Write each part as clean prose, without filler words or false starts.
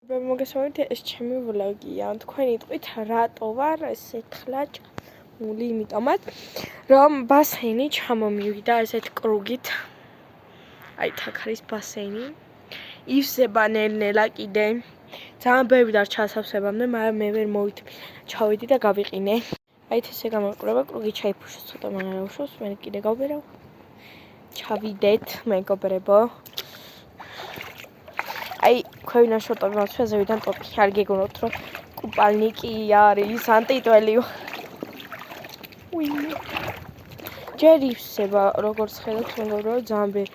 მოგესალმებით, ეს ჩემი ვლოგია. თქვენ იტყვით რატო ვარ ესეთლა ჭამული, იმიტომაც რომ ბასეინი ჩამომივიდა ესეთ კრუგით. აი თაქ არის ბასეინი. ივსება ნელ-ნელა კიდე. ძალიან ბევრი დარჩა ასავსებამდე, მაგრამ მე ვერ ჩავედი და გავიყინე. აი ესე გამოვიყურება, კრუგი ჩაიფუშოს ცოტა მანარა უშოს, მე კიდე გავბერავ. ჩავიდეთ, მეგობრებო. აი, ქვევიდან შორტები მაქვს, ზევიდან ტოპი. არ გეგონოთ, რომ კუპალნიკი არის, ანტიტველი. ჯერ ივსება, როგორც ხედავთ, მეგობრებო, ძალიან ბევრი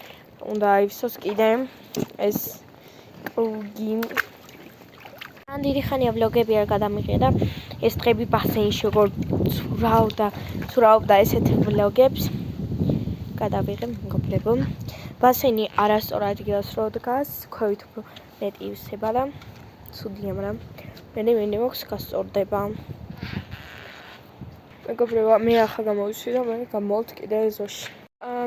უნდა აივსოს კიდე ეს კრუგი. ძალიან დიდი ხანია ვლოგები არ გადამიღია და ეს დღები ბასეინში როგორ ცურავდა ესეთ ვლოგებს. გადავიღე, მეგობრებო. ბასეინი არასწორ ადგილას რო დგას, ქვევით უფრო მეტი ივსება და ცუდია, მაგრამ მე მოქვს გასწორდება. მეგობრებო, მე ახლა გამოვისვი და მე გამოვთ კიდე ეზოში.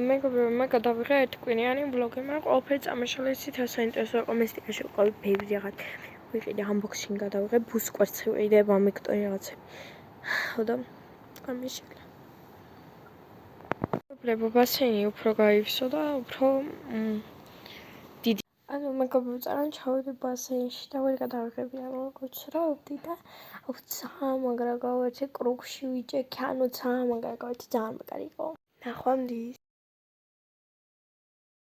მეგობრებო, მე გადავიღე ერთკვირიანი ვლოგი, მაგრამ ყველაფერი წამაშალა ისიც საინტერესო იყო, მესტიაში ვიყავი ბევრი რაღაც. ვიყიდე unboxing გადავიღე, ბუსკვერცი ვიყიდე, ამექტორი რაღაცები. და წამაშალა. მეგობრებო, ბასეინი უფრო გაივსო და უფრო ანუ მეგობრებო, წარან ჩავედი ბასეინში და ვერ გადავიღები როგორც ვცრავდი და ძალიან მაგრა გავერთი კრუგში ვიჭექი, ანუ ძალიან მაგრა გავერთი, ძალიან მაგარი იყო. ნახვამდის.